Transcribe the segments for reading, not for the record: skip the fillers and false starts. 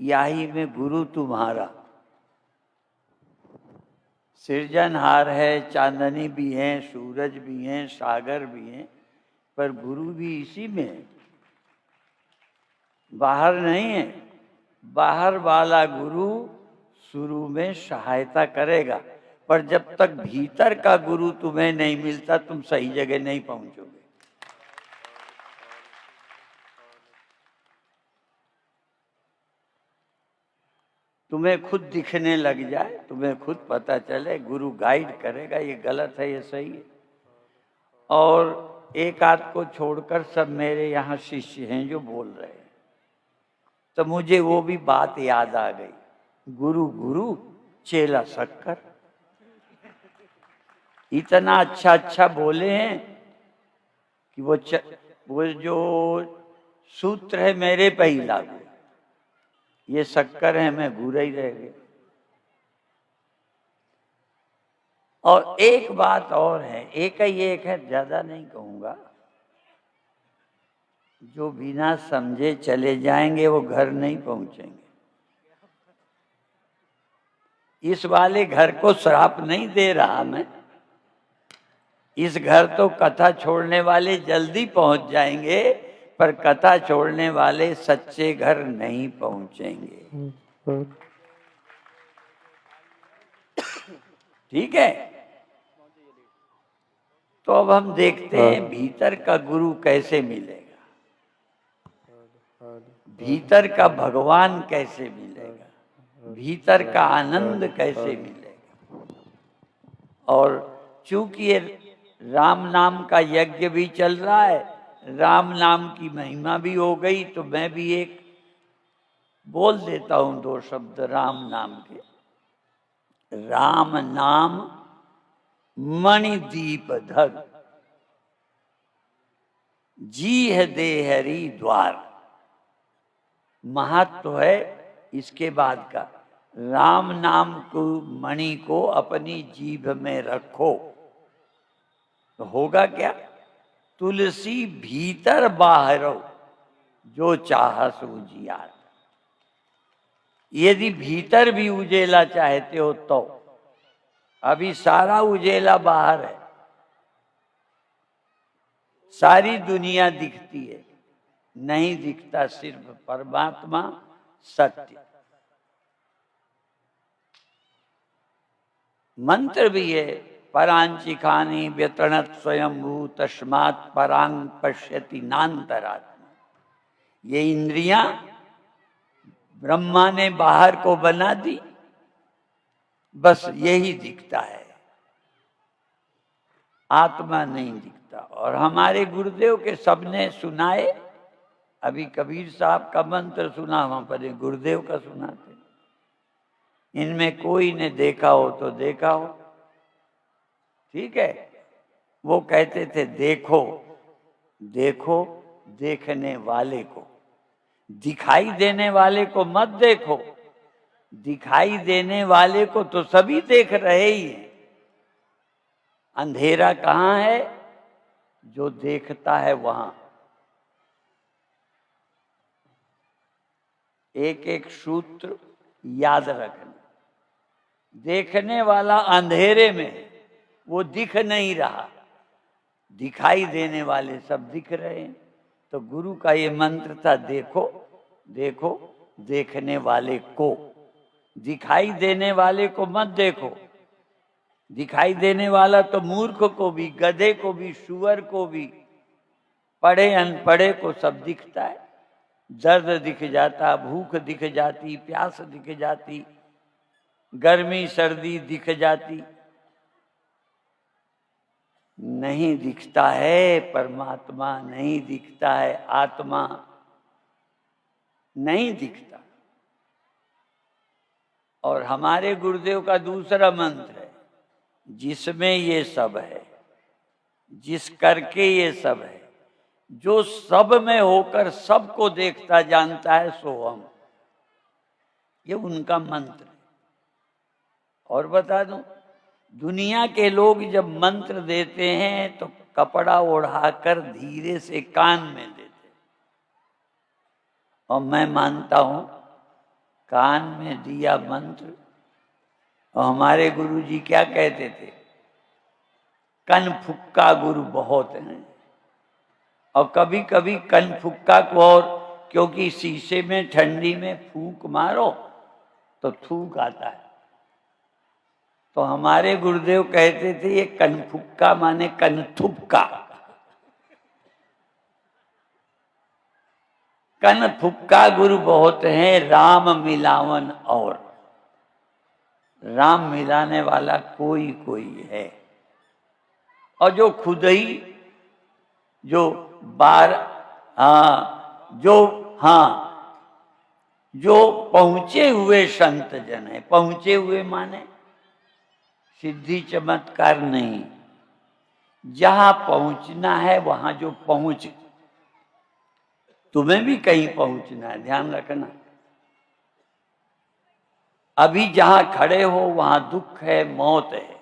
याही में गुरु तुम्हारा। सृजनहार है, चांदनी भी है, सूरज भी है, सागर भी है, पर गुरु भी इसी में है, बाहर नहीं है। बाहर वाला गुरु शुरू में सहायता करेगा, पर जब तक भीतर का गुरु तुम्हें नहीं मिलता तुम सही जगह नहीं पहुंचोगे। तुम्हें खुद दिखने लग जाए, तुम्हें खुद पता चले, गुरु गाइड करेगा, ये गलत है ये सही है। और एक आध को छोड़कर सब मेरे यहाँ शिष्य हैं जो बोल रहे हैं, तो मुझे वो भी बात याद आ गई, गुरु गुरु चेला शक्कर। इतना अच्छा अच्छा बोले हैं कि वो जो सूत्र है मेरे पे ही लागू, ये शक्कर है, मैं गुरु ही रह गया। और एक बात और है, एक ही एक है, ज्यादा नहीं कहूंगा, जो बिना समझे चले जाएंगे वो घर नहीं पहुंचेंगे। इस वाले घर को श्राप नहीं दे रहा मैं, इस घर तो कथा छोड़ने वाले जल्दी पहुंच जाएंगे, पर कथा छोड़ने वाले सच्चे घर नहीं पहुंचेंगे। ठीक है, तो अब हम देखते हैं भीतर का गुरु कैसे मिलेगा, भीतर का भगवान कैसे मिलेगा, भीतर का आनंद कैसे मिलेगा। और चूंकि ये राम नाम का यज्ञ भी चल रहा है, राम नाम की महिमा भी हो गई, तो मैं भी एक बोल देता हूं दो शब्द राम नाम के। राम नाम मणिदीप धर, जी है दे हरि द्वार। महत्व है इसके बाद का, राम नाम को मणि को अपनी जीभ में रखो तो होगा क्या, तुलसी भीतर बाहरो जो चाहस उजियार। यदि भीतर भी उजेला चाहते हो तो अभी सारा उजेला बाहर है, सारी दुनिया दिखती है, नहीं दिखता सिर्फ परमात्मा सत्य। मंत्र भी है, परांचिखानी व्यतणत स्वयंभू तस्मात् परांग पश्यति नान्तरात्मा। ये इंद्रियां ब्रह्मा ने बाहर को बना दी, बस यही दिखता है, आत्मा नहीं दिखता। और हमारे गुरुदेव के सबने सुनाए, अभी कबीर साहब का मंत्र सुना, वहां पर गुरुदेव का सुनाते। इनमें कोई ने देखा हो तो देखा हो, ठीक है। वो कहते थे देखो देखो देखने वाले को, दिखाई देने वाले को मत देखो, दिखाई देने वाले को तो सभी देख रहे ही हैं। अंधेरा कहाँ है, जो देखता है वहां। एक एक सूत्र याद रखना, देखने वाला अंधेरे में, वो दिख नहीं रहा, दिखाई देने वाले सब दिख रहे हैं। तो गुरु का ये मंत्र था, देखो देखो देखने वाले को, दिखाई देने वाले को मत देखो। दिखाई देने वाला तो मूर्ख को भी, गधे को भी, सुअर को भी, पढ़े अनपढ़े को सब दिखता है। दर्द दिख जाता, भूख दिख जाती, प्यास दिख जाती, गर्मी सर्दी दिख जाती, नहीं दिखता है परमात्मा, नहीं दिखता है आत्मा, नहीं दिखता। और हमारे गुरुदेव का दूसरा मंत्र है, जिसमें ये सब है, जिस करके ये सब है, जो सब में होकर सबको देखता जानता है सो हम। ये उनका मंत्र है। और बता दूं, दुनिया के लोग जब मंत्र देते हैं तो कपड़ा ओढ़ाकर धीरे से कान में देते, और मैं मानता हूं कान में दिया मंत्र। और हमारे गुरु जी क्या कहते थे, कन फुक्का गुरु बहुत हैं। और कभी कभी कन फुक्का को, और क्योंकि शीशे में ठंडी में फूंक मारो तो थूक आता है, तो हमारे गुरुदेव कहते थे ये कनफुक्का माने कनथुक्का। कनफुक्का गुरु बहुत हैं, राम मिलावन और। राम मिलाने वाला कोई कोई है। और जो खुद ही जो बार जो पहुंचे हुए संत जन है, पहुंचे हुए माने सिद्धि चमत्कार नहीं, जहां पहुंचना है वहां जो पहुंच, तुम्हें भी कहीं पहुंचना है, ध्यान रखना। अभी जहां खड़े हो वहां दुख है, मौत है,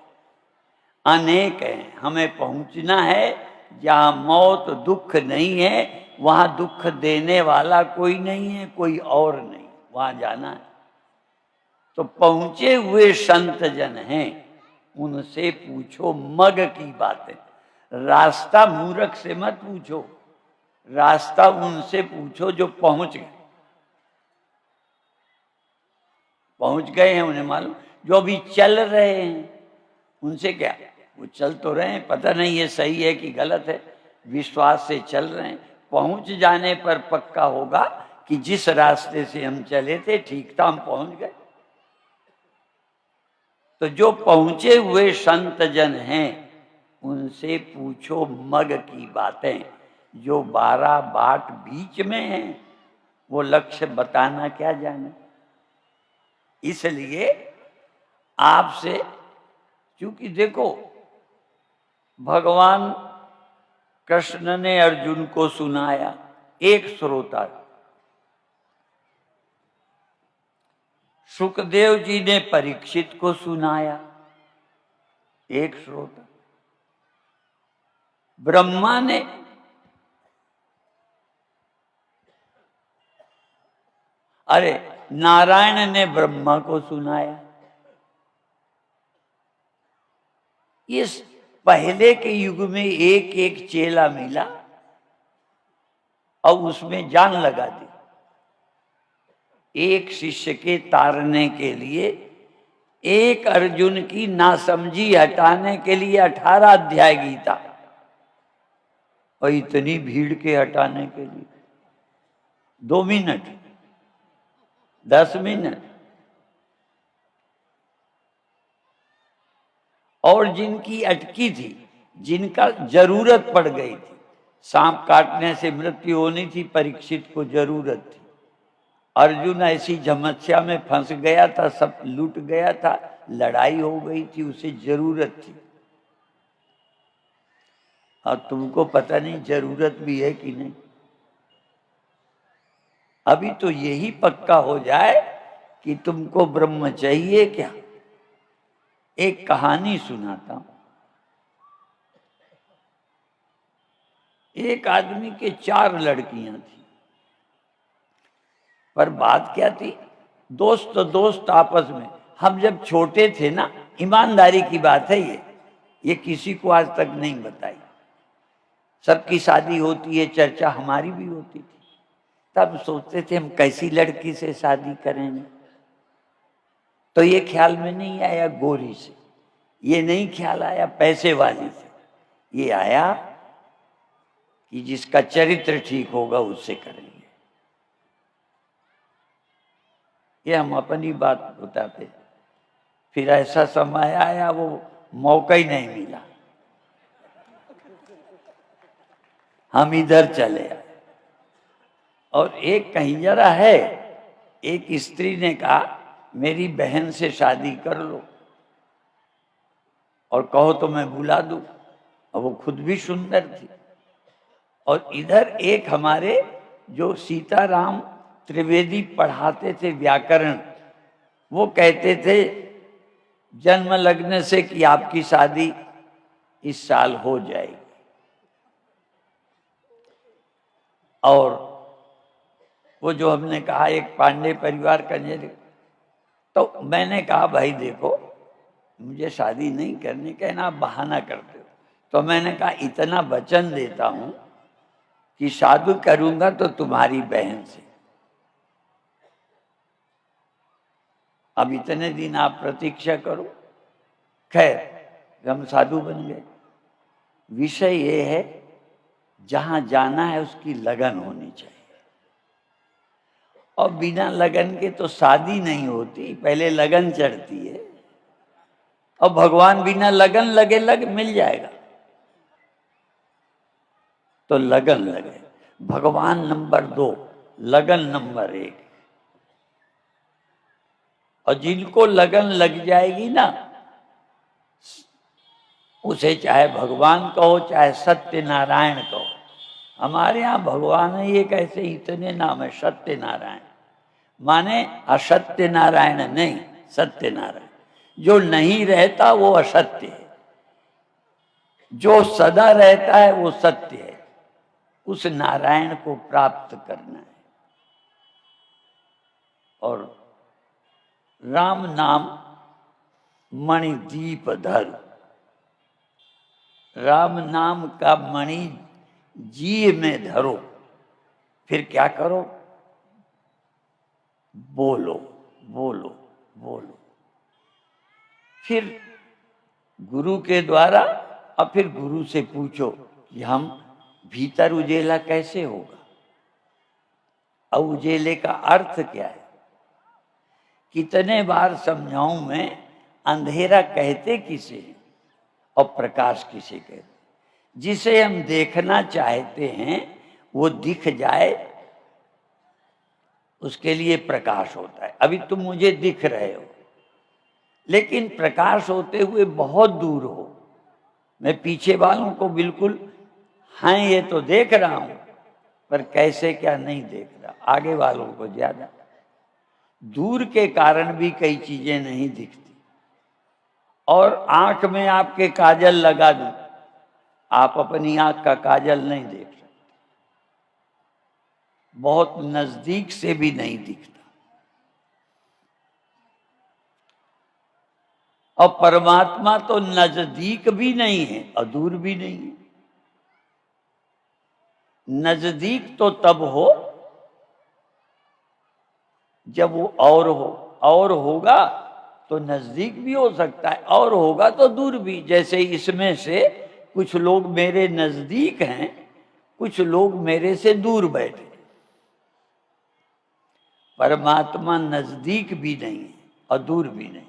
अनेक है। हमें पहुंचना है जहां मौत दुख नहीं है, वहां दुख देने वाला कोई नहीं है, कोई और नहीं, वहां जाना है। तो पहुंचे हुए संत जन हैं, उनसे पूछो मग की बातें। रास्ता मूर्ख से मत पूछो, रास्ता उनसे पूछो जो पहुंच गए। पहुंच गए हैं उन्हें मालूम, जो अभी चल रहे हैं उनसे क्या, वो चल तो रहे हैं, पता नहीं ये सही है कि गलत है, विश्वास से चल रहे हैं। पहुंच जाने पर पक्का होगा कि जिस रास्ते से हम चले थे ठीक था, हम पहुंच गए। तो जो पहुंचे हुए संत जन हैं उनसे पूछो मग की बातें। जो 12 बाट बीच में हैं वो लक्ष्य बताना क्या जाने। इसलिए आपसे, क्योंकि देखो भगवान कृष्ण ने अर्जुन को सुनाया, एक श्रोता, सुखदेव जी ने परीक्षित को सुनाया, एक श्रोता, ब्रह्मा ने नारायण ने ब्रह्मा को सुनाया। इस पहले के युग में एक एक चेला मिला और उसमें जान लगा दी। एक शिष्य के तारने के लिए, एक अर्जुन की नासमझी हटाने के लिए 18 अध्याय गीता, और इतनी भीड़ के हटाने के लिए 2 मिनट 10 मिनट। और जिनकी अटकी थी, जिनका जरूरत पड़ गई थी, सांप काटने से मृत्यु होनी थी, परीक्षित को जरूरत थी। अर्जुन ऐसी समस्या में फंस गया था, सब लूट गया था, लड़ाई हो गई थी, उसे जरूरत थी। और तुमको पता नहीं जरूरत भी है कि नहीं। अभी तो यही पक्का हो जाए कि तुमको ब्रह्म चाहिए क्या। एक कहानी सुनाता हूं। एक आदमी के 4 लड़कियां थी, पर बात क्या थी, दोस्त आपस में। हम जब छोटे थे ना, ईमानदारी की बात है ये किसी को आज तक नहीं बताई। सबकी शादी होती है, चर्चा हमारी भी होती थी। तब सोचते थे हम कैसी लड़की से शादी करेंगे। तो ये ख्याल में नहीं आया गोरी से, ये नहीं ख्याल आया पैसे वाली से, ये आया कि जिसका चरित्र ठीक होगा उससे करेंगे। ये हम अपनी बात बताते। फिर ऐसा समय आया वो मौका ही नहीं मिला, हम इधर चले आए। और एक कहीं जरा है, एक स्त्री ने कहा मेरी बहन से शादी कर लो और कहो तो मैं बुला दूं। और वो खुद भी सुंदर थी। और इधर एक हमारे जो सीताराम त्रिवेदी पढ़ाते थे व्याकरण, वो कहते थे जन्म लगने से कि आपकी शादी इस साल हो जाएगी। और वो जो हमने कहा एक पांडे परिवार का तो मैंने कहा भाई देखो, मुझे शादी नहीं करनी, कहना आप बहाना करते हो। तो मैंने कहा इतना वचन देता हूं कि शादी करूंगा तो तुम्हारी बहन से। अब इतने दिन आप प्रतीक्षा करो। खैर हम साधु बन गए। विषय ये है, जहां जाना है उसकी लगन होनी चाहिए, और बिना लगन के तो शादी नहीं होती, पहले लगन चढ़ती है। और भगवान बिना लगन लगे लग मिल जाएगा, तो लगन लगे। भगवान नंबर 2, लगन नंबर 1। और जिनको लगन लग जाएगी ना, उसे चाहे भगवान कहो चाहे सत्य नारायण कहो। हमारे यहाँ भगवान है ये कैसे, इतने नाम है। सत्य नारायण माने असत्य नारायण नहीं, सत्य नारायण। जो नहीं रहता वो असत्य है, जो सदा रहता है वो सत्य है। उस नारायण को प्राप्त करना है। और राम नाम मणि दीप धर, राम नाम का मणि जी में धरो। फिर क्या करो, बोलो बोलो बोलो। फिर गुरु के द्वारा, और फिर गुरु से पूछो कि हम भीतर उजेला कैसे होगा, और उजेले का अर्थ क्या है। कितने बार समझाऊं मैं, अंधेरा कहते किसे और प्रकाश किसे कहते। जिसे हम देखना चाहते हैं वो दिख जाए, उसके लिए प्रकाश होता है। अभी तुम मुझे दिख रहे हो, लेकिन प्रकाश होते हुए बहुत दूर हो। मैं पीछे वालों को बिल्कुल हाँ ये तो देख रहा हूं, पर कैसे क्या नहीं देख रहा। आगे वालों को ज्यादा। दूर के कारण भी कई चीजें नहीं दिखती। और आंख में आपके काजल लगा दूं, आप अपनी आंख का काजल नहीं देख सकते, बहुत नजदीक से भी नहीं दिखता। और परमात्मा तो नजदीक भी नहीं है और दूर भी नहीं है। नजदीक तो तब हो जब वो और हो, और होगा तो नजदीक भी हो सकता है, और होगा तो दूर भी। जैसे इसमें से कुछ लोग मेरे नजदीक हैं, कुछ लोग मेरे से दूर बैठे। परमात्मा नजदीक भी नहीं है और दूर भी नहीं।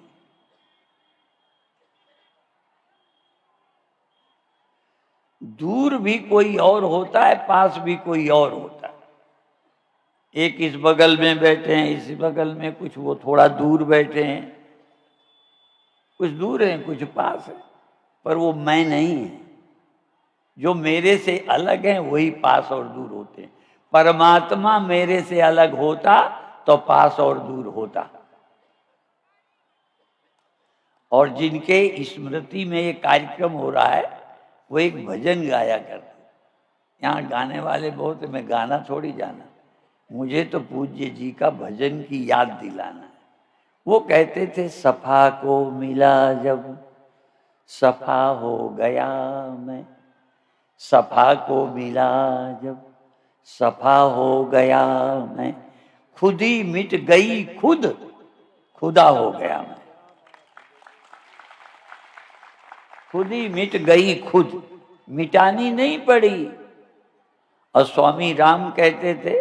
दूर भी कोई और होता है, पास भी कोई और होता है। एक इस बगल में बैठे हैं, इस बगल में, कुछ वो थोड़ा दूर बैठे हैं, कुछ दूर हैं कुछ पास है, पर वो मैं नहीं है। जो मेरे से अलग हैं वही पास और दूर होते हैं। परमात्मा मेरे से अलग होता तो पास और दूर होता। और जिनके स्मृति में ये कार्यक्रम हो रहा है वो एक भजन गाया करते। यहाँ गाने वाले बहुत, मैं गाना थोड़ी जाना, मुझे तो पूज्य जी का भजन की याद दिलाना है। वो कहते थे, सफा को मिला जब सफा हो गया मैं, सफा को मिला जब सफा हो गया मैं, खुद ही मिट गई खुद खुदा हो गया मैं, खुद ही मिट गई खुद, मिटानी नहीं पड़ी। और स्वामी राम कहते थे,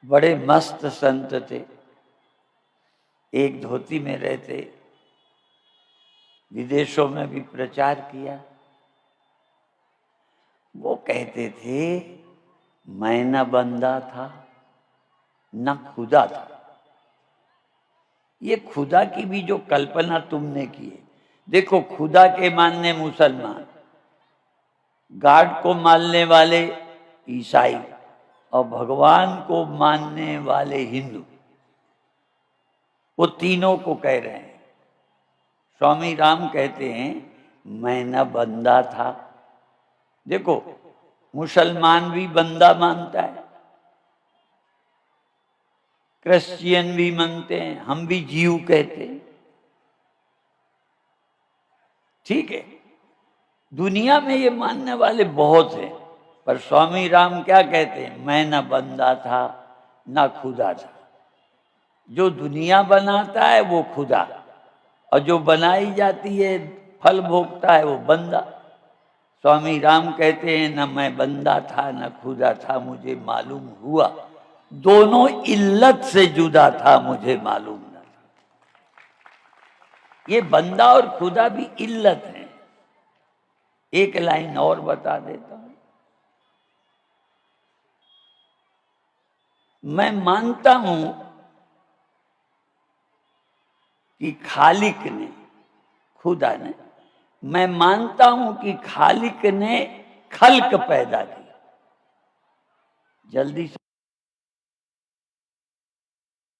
बड़े मस्त संत थे, एक धोती में रहते, विदेशों में भी प्रचार किया। वो कहते थे, मैं न बंदा था न खुदा था। ये खुदा की भी जो कल्पना तुमने की है, देखो खुदा के मानने मुसलमान, गॉड को मानने वाले ईसाई, और भगवान को मानने वाले हिंदू, वो तीनों को कह रहे हैं। स्वामी राम कहते हैं, मैं न बंदा था। देखो मुसलमान भी बंदा मानता है, क्रिश्चियन भी मानते हैं, हम भी जीव कहते हैं, ठीक है। दुनिया में ये मानने वाले बहुत हैं, पर स्वामी राम क्या कहते हैं, मैं न बंदा था न खुदा था। जो दुनिया बनाता है वो खुदा, और जो बनाई जाती है फल भोगता है वो बंदा। स्वामी राम कहते हैं न मैं बंदा था न खुदा था, मुझे मालूम हुआ दोनों इल्लत से जुदा था, मुझे मालूम न था। ये बंदा और खुदा भी इल्लत है। एक लाइन और बता देता हूं। मैं मानता हूं कि खालिक ने, खुदा ने, मैं मानता हूं कि खालिक ने खल्क पैदा की। जल्दी से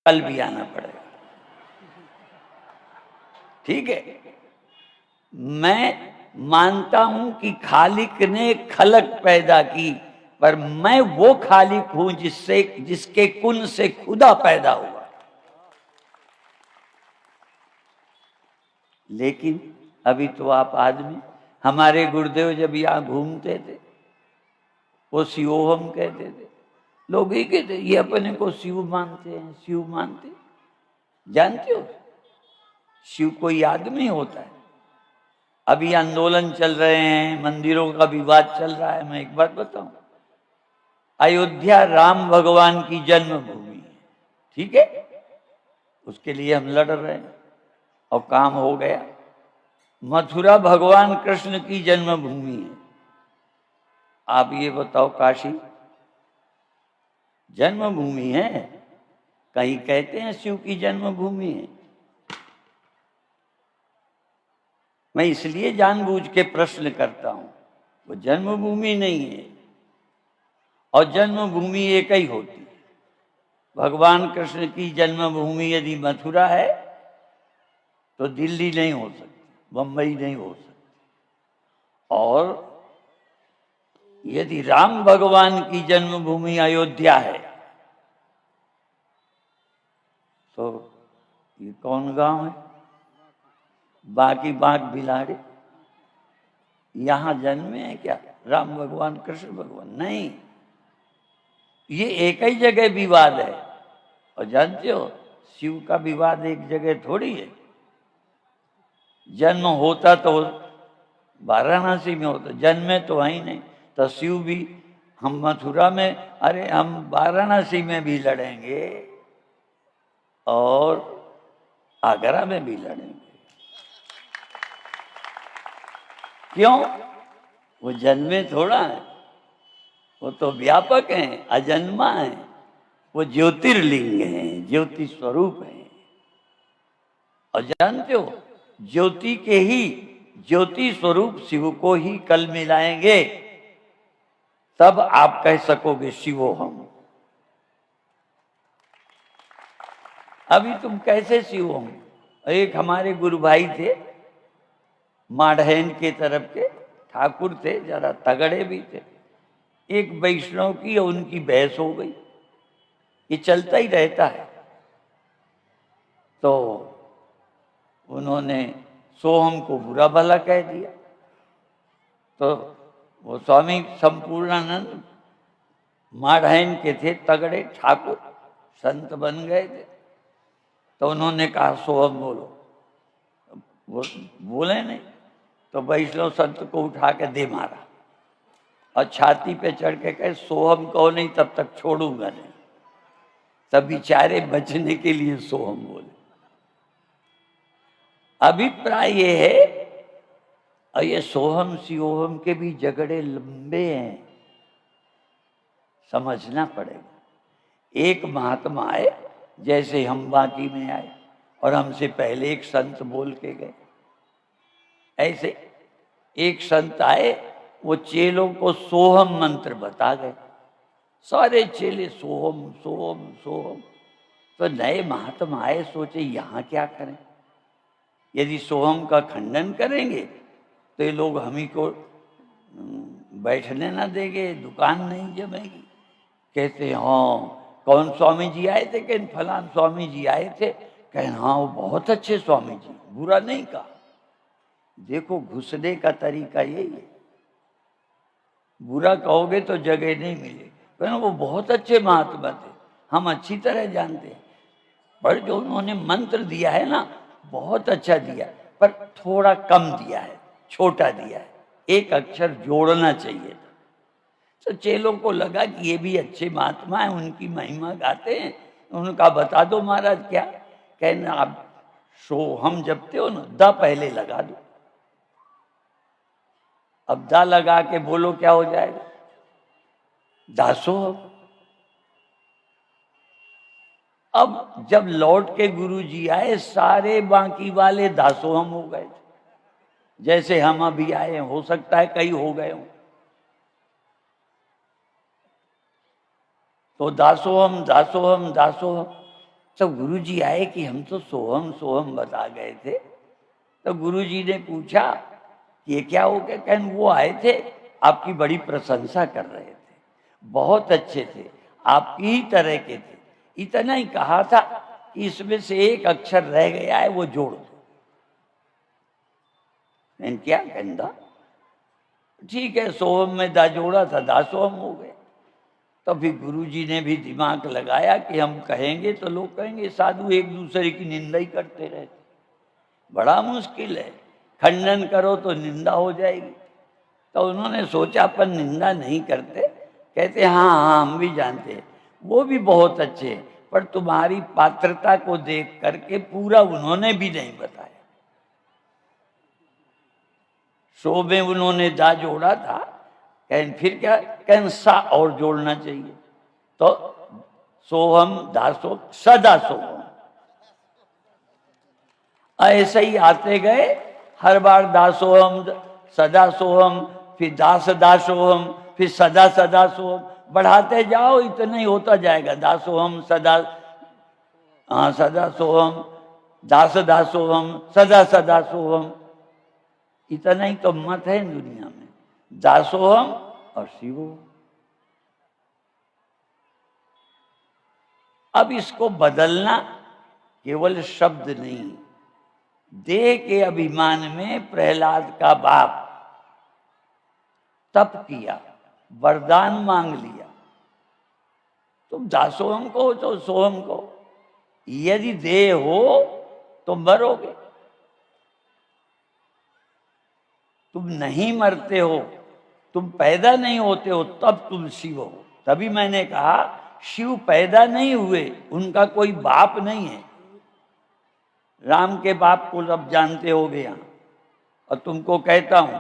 कल भी आना पड़ेगा, ठीक है। मैं मानता हूं कि खालिक ने खलक पैदा की, पर मैं वो खालिक हूं जिसके कुन से खुदा पैदा हुआ। लेकिन अभी तो आप आदमी, हमारे गुरुदेव जब यहां घूमते थे वो शिवोहम कहते थे। लोग ही कहते ये अपने को शिव मानते हैं, शिव मानते। जानते हो शिव कोई आदमी होता है। अभी आंदोलन चल रहे हैं, मंदिरों का विवाद चल रहा है। मैं एक बात बताऊं, अयोध्या राम भगवान की जन्मभूमि है, ठीक है, उसके लिए हम लड़ रहे हैं और काम हो गया। मथुरा भगवान कृष्ण की जन्मभूमि है। आप ये बताओ, काशी जन्मभूमि है, कहीं कहते हैं शिव की जन्मभूमि है। मैं इसलिए जानबूझ के प्रश्न करता हूं, वो जन्मभूमि नहीं है, और जन्मभूमि एक ही होती है। भगवान कृष्ण की जन्मभूमि यदि मथुरा है तो दिल्ली नहीं हो सकती, बंबई नहीं हो सकती। और यदि राम भगवान की जन्मभूमि अयोध्या है तो ये कौन गांव है? बाकी बाग बिलाड़े। यहां जन्मे हैं क्या राम भगवान कृष्ण भगवान? नहीं, ये एक ही जगह विवाद है। और जानते हो शिव का विवाद एक जगह थोड़ी है। जन्म होता तो वाराणसी में होता, जन्मे तो वहीं नहीं। तो शिव भी, हम मथुरा में, अरे हम वाराणसी में भी लड़ेंगे और आगरा में भी लड़ेंगे। क्यों? वो जन्मे थोड़ा है, वो तो व्यापक हैं, अजन्मा है। वो ज्योतिर्लिंग हैं, ज्योति स्वरूप हैं। और जानते हो ज्योति के ही, ज्योति स्वरूप शिव को ही कल मिलाएंगे, तब आप कह सकोगे शिवो हम। अभी तुम कैसे शिव हम? एक हमारे गुरु भाई थे, माढ़ैन के तरफ के ठाकुर थे, जरा तगड़े भी थे। एक वैष्णव की और उनकी बहस हो गई, ये चलता ही रहता है। तो उन्होंने सोहम को बुरा भला कह दिया। तो वो स्वामी संपूर्णानंद माढ़ैन के थे, तगड़े ठाकुर, संत बन गए थे। तो उन्होंने कहा सोहम बोलो, वो बोले नहीं। तो वैष्णव संत को उठा के दे मारा और छाती पे चढ़ के कहे सोहम कहो नहीं तब तक छोड़ूंगा नहीं। तब बेचारे बचने के लिए सोहम बोले। अभिप्राय ये है, और ये सोहम शिवोहम के भी झगड़े लंबे हैं, समझना पड़ेगा। एक महात्मा आए, जैसे हम बाकी में आए और हमसे पहले एक संत बोल के गए, ऐसे एक संत आए, वो चेलों को सोहम मंत्र बता गए। सारे चेले सोहम सोहम सोहम। तो नए महात्मा आए, सोचे यहां क्या करें, यदि सोहम का खंडन करेंगे तो ये लोग हम ही को बैठने ना देंगे, दुकान नहीं जमेगी। कहते हाँ कौन स्वामी जी आए थे? कहें फलान स्वामी जी आए थे। कहें हाँ वो बहुत अच्छे स्वामी जी, बुरा नहीं कहा। देखो घुसने का तरीका यही है, बुरा कहोगे तो जगह नहीं मिलेगी। कहना वो बहुत अच्छे महात्मा थे, हम अच्छी तरह जानते हैं, पर जो उन्होंने मंत्र दिया है ना बहुत अच्छा दिया, पर थोड़ा कम दिया है, छोटा दिया है, एक अक्षर जोड़ना चाहिए था। तो चेलों को लगा कि ये भी अच्छे महात्मा है, उनकी महिमा गाते हैं, उनका बता दो महाराज क्या। कहना आप सोहम जपते हो ना, दा पहले लगा दो। अब दा लगा के बोलो क्या हो जाएगा? दासोहम। अब जब लौट के गुरु जी आए, सारे बाकी वाले दासोहम हो गए थे, जैसे हम अभी आए, हो सकता है कई हो गए हों। तो दासोहम दासोहम दासोहम। तो गुरु जी आए कि हम तो सोहम सोहम बता गए थे। तो गुरु जी ने पूछा कि ये क्या हो गया? कहन वो आए थे, आपकी बड़ी प्रशंसा कर रहे थे, बहुत अच्छे थे, आपकी ही तरह के थे, इतना ही कहा था कि इसमें से एक अक्षर रह गया है, वो जोड़ दो। क्या कहना? ठीक है, सोहम में दा जोड़ा था, दासोहम हो गए। तो फिर गुरु जी ने भी दिमाग लगाया कि हम कहेंगे तो लोग कहेंगे साधु एक दूसरे की निंदा ही करते रहते, बड़ा मुश्किल है, खंडन करो तो निंदा हो जाएगी। तो उन्होंने सोचा अपन निंदा नहीं करते, कहते हाँ हाँ हम भी जानते हैं, वो भी बहुत अच्छे हैं, पर तुम्हारी पात्रता को देख करके पूरा उन्होंने भी नहीं बताया। सो में उन्होंने दा जोड़ा था, कहें फिर क्या? कहें सा और जोड़ना चाहिए। तो सोहम दासो सदा सोहम, ऐसे ही आते गए, हर बार दासोहम सदा सोहम, फिर दास दासोहम, फिर सदा सदा सोहम, बढ़ाते जाओ इतना ही होता जाएगा। दासोहम सदा, हाँ सदा सोहम, दास दासोहम, सदा सदा सोहम, इतना ही तो मत है दुनिया में, दासोहम और शिवोहम। अब इसको बदलना केवल शब्द नहीं, देह के अभिमान में प्रहलाद का बाप तप किया, वरदान मांग लिया, तुम दासोहम को तो सोहम को, यदि देह हो तो मरोगे, तुम नहीं मरते हो, तुम पैदा नहीं होते हो, तब तुम शिव हो। तभी मैंने कहा शिव पैदा नहीं हुए, उनका कोई बाप नहीं है। राम के बाप को अब जानते हो गया, और तुमको कहता हूं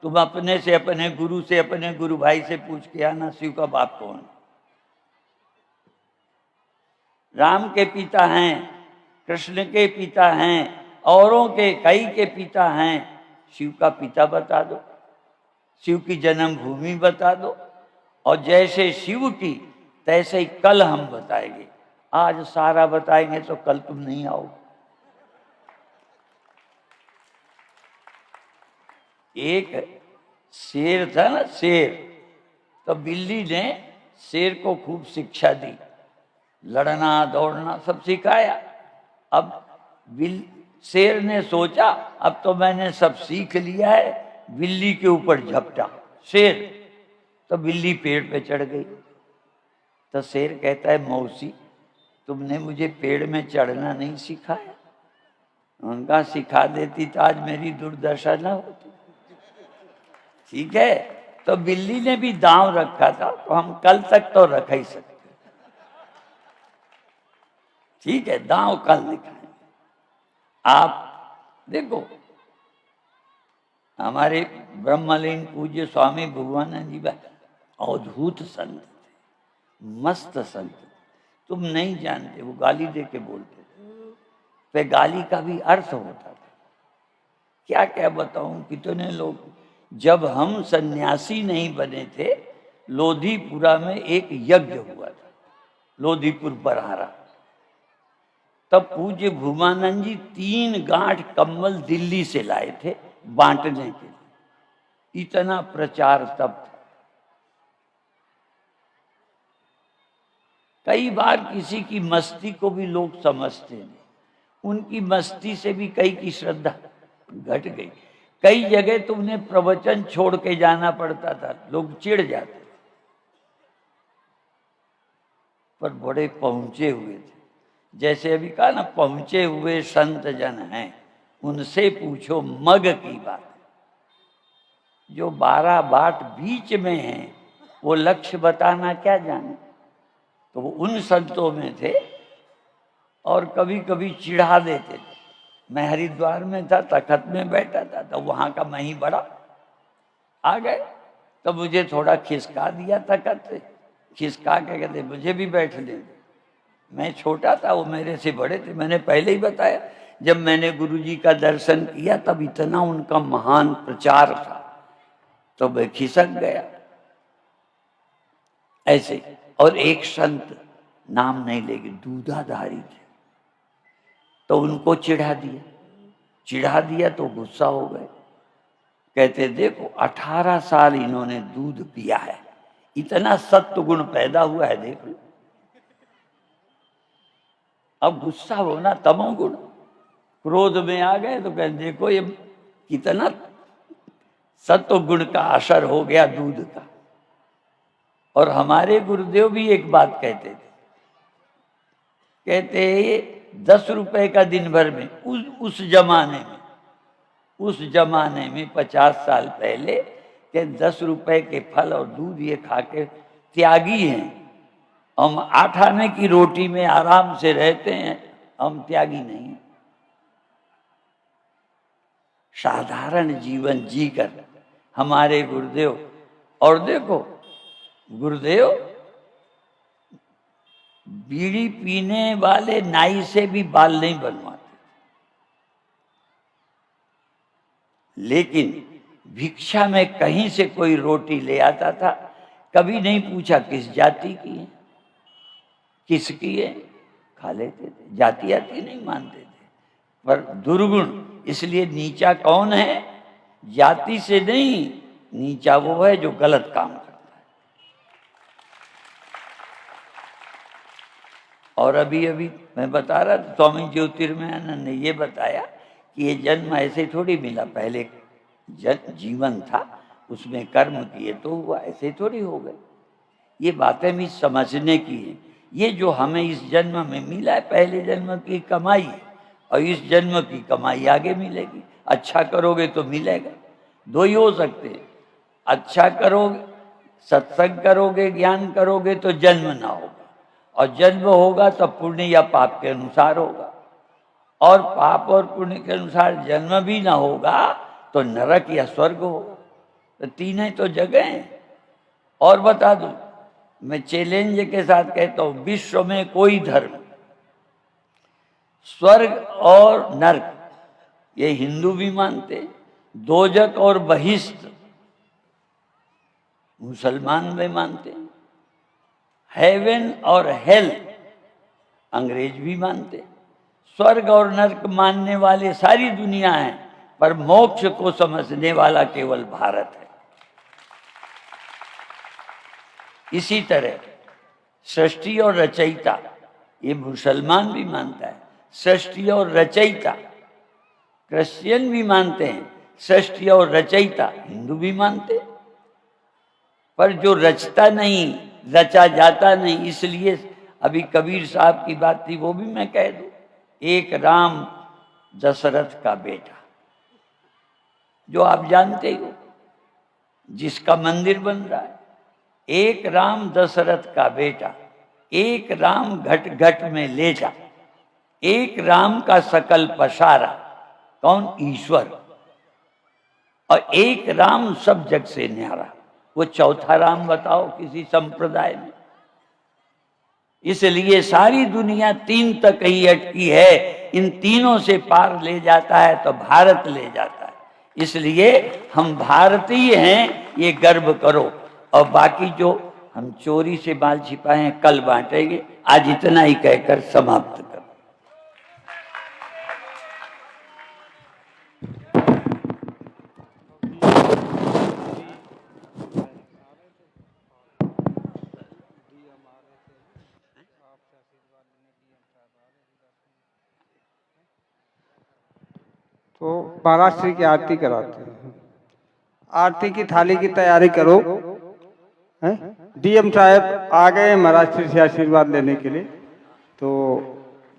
तुम अपने से, अपने गुरु से, अपने गुरु भाई से पूछ के आना शिव का बाप कौन। राम के पिता हैं, कृष्ण के पिता हैं, औरों के कई के पिता हैं, शिव का पिता बता दो, शिव की जन्म भूमि बता दो, और जैसे शिव की तैसे ही कल हम बताएंगे। आज सारा बताएंगे तो कल तुम नहीं आओ। एक शेर था ना, शेर, तो बिल्ली ने शेर को खूब शिक्षा दी, लड़ना दौड़ना सब सिखाया। अब शेर ने सोचा अब तो मैंने सब सीख लिया है, बिल्ली के ऊपर झपटा शेर, तो बिल्ली पेड़ पे चढ़ गई। तो शेर कहता है मौसी तुमने मुझे पेड़ में चढ़ना नहीं सिखाया, उनका सिखा देती तो आज मेरी दुर्दशा ना होती। ठीक है, तो बिल्ली ने भी दांव रखा था, तो हम कल तक तो रख ही सकते। ठीक है, दांव कल दिखाएंगे। आप देखो हमारे ब्रह्मलीन पूज्य स्वामी भगवानंद जी अद्भुत संत थे, मस्त संत, तुम नहीं जानते, वो गाली दे के बोलते थे, पे गाली का भी अर्थ होता था। क्या क्या बताऊं, कितने लोग, जब हम सन्यासी नहीं बने थे, लोधीपुरा में एक यज्ञ हुआ था, लोधीपुर बरहारा, तब पूज्य भूमानंद जी 3 गांठ कम्बल दिल्ली से लाए थे बांटने के लिए, इतना प्रचार तब था। कई बार किसी की मस्ती को भी लोग समझते नहीं, उनकी मस्ती से भी कई की श्रद्धा घट गई। कई जगह तो उन्हें प्रवचन छोड़ के जाना पड़ता था, लोग चिढ़ जाते, पर बड़े पहुंचे हुए थे। जैसे अभी कहा ना, पहुंचे हुए संत जन हैं, उनसे पूछो मग की बात। जो 12 बाट बीच में है, वो लक्ष्य बताना क्या जाने। तो वो उन संतों में थे, और कभी कभी चिढ़ा देते थे। मैं हरिद्वार में था, तखत में बैठा था, तो वहां का मैं ही बड़ा आ गए, तो मुझे थोड़ा खिसका दिया तखत से, खिसका के कहते मुझे भी बैठने दे। मैं छोटा था, वो मेरे से बड़े थे। मैंने पहले ही बताया, जब मैंने गुरुजी का दर्शन किया तब इतना उनका महान प्रचार था, तो मैं खिसक गया ऐसे। और एक संत, नाम नहीं लेंगे, दूधाधारी थे, तो उनको चिढ़ा दिया तो गुस्सा हो गए। कहते देखो 18 साल इन्होंने दूध पिया है, इतना सत्व गुण पैदा हुआ है, देख लो। अब गुस्सा होना तमोगुण, क्रोध में आ गए तो कहते देखो ये कितना सत्व गुण का असर हो गया दूध का। और हमारे गुरुदेव भी एक बात कहते थे, कहते 10 रुपए का दिन भर में, उस जमाने में 50 साल पहले के 10 रुपए के फल और दूध ये खा के त्यागी हैं। हम 8 आने की रोटी में आराम से रहते हैं, हम त्यागी नहीं हैं। साधारण जीवन जीकर हमारे गुरुदेव, और देखो गुरुदेव बीड़ी पीने वाले नाई से भी बाल नहीं बनवाते, लेकिन भिक्षा में कहीं से कोई रोटी ले आता था, कभी नहीं पूछा किस जाति की है, किसकी है, खा लेते थे। जाति आती नहीं मानते थे। पर दुर्गुण, इसलिए नीचा कौन है? जाति से नहीं, नीचा वो है जो गलत काम करता है। और अभी अभी मैं बता रहा था, स्वामी ज्योतिर्मयानंद ने ये बताया कि ये जन्म ऐसे थोड़ी मिला, पहले जीवन था, उसमें कर्म किए तो हुआ, ऐसे थोड़ी हो गए। ये बातें भी समझने की है। ये जो हमें इस जन्म में मिला है, पहले जन्म की कमाई, और इस जन्म की कमाई आगे मिलेगी। अच्छा करोगे तो मिलेगा, दो ही हो सकते हैं। अच्छा करोगे, सत्संग करोगे, ज्ञान करोगे तो जन्म ना होगा, और जन्म होगा तो पुण्य या पाप के अनुसार होगा, और पाप और पुण्य के अनुसार जन्म भी ना होगा तो नरक या स्वर्ग होगा। तो तीन तो जगह हैं। और बता दूं, मैं चैलेंज के साथ कहता हूं, विश्व में कोई धर्म स्वर्ग और नरक ये हिंदू भी मानते, दोजक और बहिष्ठ मुसलमान भी मानते, हेवन और हेल अंग्रेज भी मानते। स्वर्ग और नरक मानने वाले सारी दुनिया है, पर मोक्ष को समझने वाला केवल भारत है। इसी तरह सृष्टि और रचयिता ये मुसलमान भी मानता है, सृष्टि और रचयिता क्रिश्चियन भी मानते हैं, सृष्टि और रचयिता हिंदू भी मानते। पर जो रचता नहीं, रचा जाता नहीं, इसलिए अभी कबीर साहब की बात थी, वो भी मैं कह दूं। एक राम दशरथ का बेटा, जो आप जानते हो, जिसका मंदिर बन रहा है, एक राम दशरथ का बेटा, एक राम घट घट में ले जा, एक राम का सकल पसारा, कौन? ईश्वर। और एक राम सब जग से न्यारा, वो चौथा राम बताओ किसी संप्रदाय में? इसलिए सारी दुनिया 3 तक ही अटकी है, इन तीनों से पार ले जाता है तो भारत ले जाता है। इसलिए हम भारतीय हैं, ये गर्व करो। और बाकी जो हम चोरी से माल छिपाए हैं, कल बांटेंगे। आज इतना ही कहकर समाप्त करो। तो महाराष्ट्र की आरती कराते हैं। आरती की थाली की तैयारी करो। डीएम साहब आ गए महाराष्ट्र से आशीर्वाद लेने के लिए, तो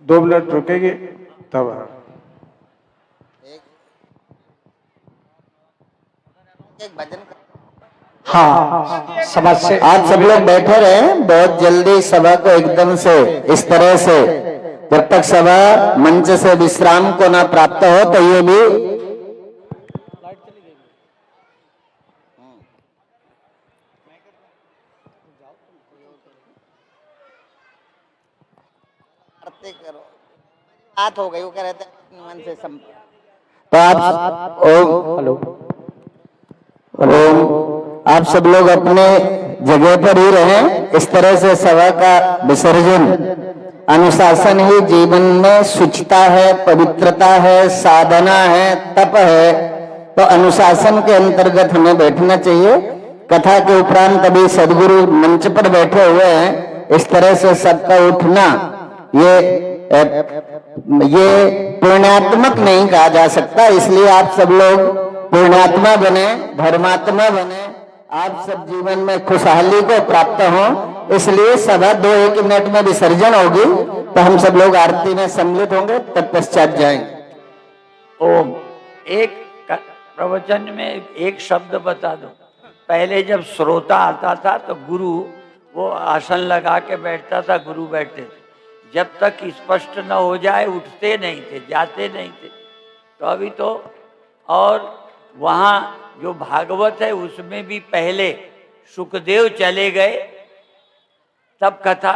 2 मिनट रुकेंगे तब। एक भजन। हाँ, सभा से आप सब लोग बैठे रहे। बहुत जल्दी सभा को एकदम से इस तरह से, जब तक सभा मंच से विश्राम को ना प्राप्त हो, तो ये भी आरती करो। बात हो गई, वो कह रहे थे मन से तो आप हेलो आप सब लोग अपने जगह पर ही रहें। इस तरह से सभा का विसर्जन, अनुशासन ही जीवन में शुचिता है, पवित्रता है, साधना है, तप है। तो अनुशासन के अंतर्गत हमें बैठना चाहिए। कथा के उपरांत अभी सदगुरु मंच पर बैठे हुए हैं। इस तरह से सबका उठना ये पुण्यात्मक नहीं कहा जा सकता। इसलिए आप सब लोग पुण्यात्मा बने, धर्मात्मा बने, आप सब जीवन में खुशहाली को प्राप्त हो। इसलिए सभा 2-1 मिनट में विसर्जन होगी, तो हम सब लोग आरती में सम्मिलित होंगे, तत्पश्चात जाएंगे। ओम। एक प्रवचन में एक शब्द बता दो। पहले जब श्रोता आता था तो गुरु वो आसन लगा के बैठता था, गुरु बैठते थे। जब तक स्पष्ट न हो जाए उठते नहीं थे, जाते नहीं थे। तो अभी तो और वहाँ जो भागवत है उसमें भी पहले सुखदेव चले गए, तब कथा,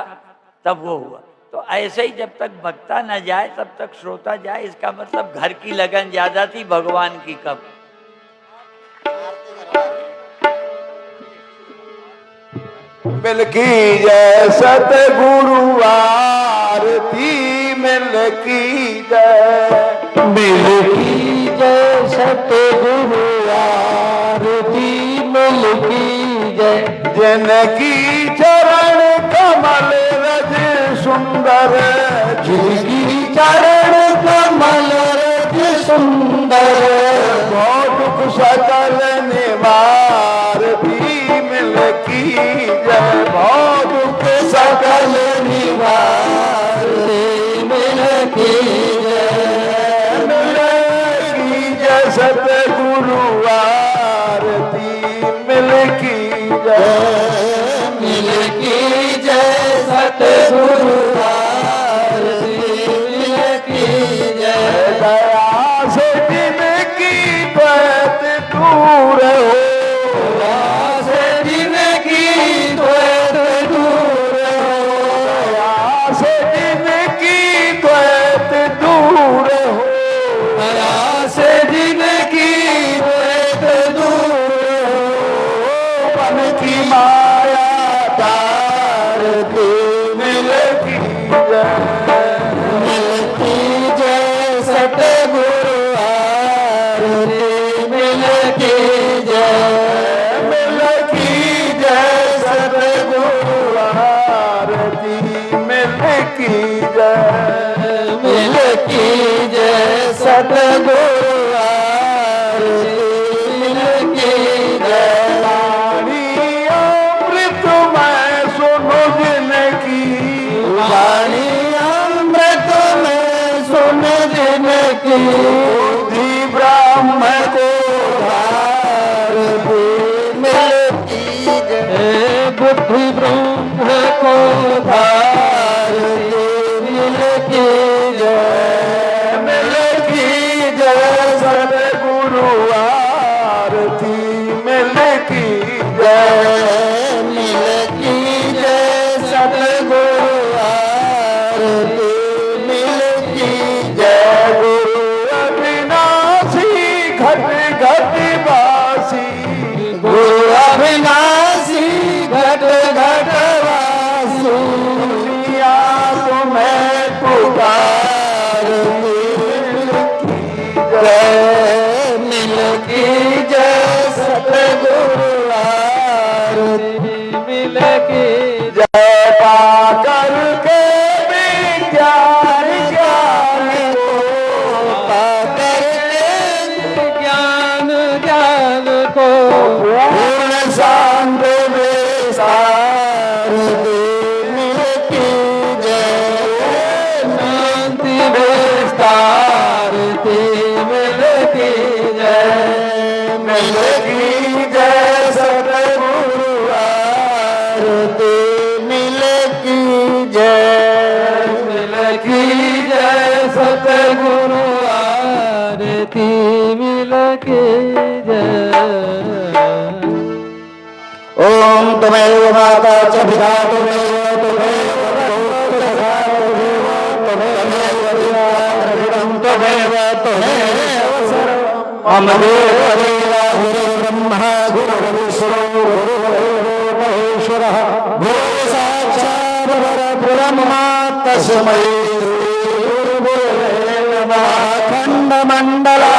तब वो हुआ। तो ऐसे ही जब तक वक्ता न जाए तब तक श्रोता जाए। इसका मतलब घर की लगन ज्यादा थी, भगवान की कम। मिल की जय सतगुरु आरती, मिल की जय, मिल की जय सतगुरु आरती, मिल की जय। जिनकी चरण कमल रज सुंदर, जिनकी चरण कमल रज सुंदर, दुख सकल निवारती, मिल की जय, दुख सकल निवारती, मिल की जय, मिल की जय सतगुरु आरती, मिल की जय, मिल की जय सतगुरु आरती, मिल की जय। दया से जिनकी द्वैत दूर हो, दया से जिनकी द्वैत दूर हो, दया से जिनकी द्वैत दूर हो, दया से जिनकी द्वैत दूर हो, मन की माया तारती, मिल की जय, मिल की जय सतगुरु आरती, मिल की जय, मिल की जय सतगुरु आरती, मिल की जय, मिल की जय सतगुरु आरती, मिल की जय। वाणी अमृत मैं सुनो जिनकी, वाणी अमृत में सुन जिनकी, बुद्धि ब्रह्म को आरती, मिल की जय। बुद्धि ब्रह्म को भारती, मिल की जय, मिल की जय सतगुरु आरती, मिल की जय, मिल की जय सतगुरु आरती, मिल की जय गुरु अविनाशी घट घट वासी, गुरु अविनाशी घट घट वासु, दुनिया तुम्हें पुकारती, जय मिल की जय सतगुरु आरती, मिल की जय पाकर के विज्ञान ज्ञान को, पाकर के आरती मिलके जय। ओम त्वमेव माता च पिता त्वमेव त्वमेव सर्वं मम देव गुरु ब्रह्मा गुरु विष्णु गुरुदेवो महेश्वरः गुरु साक्षात् परब्रह्म तस्मै श्री गुरुवे नमः। खंड मंडला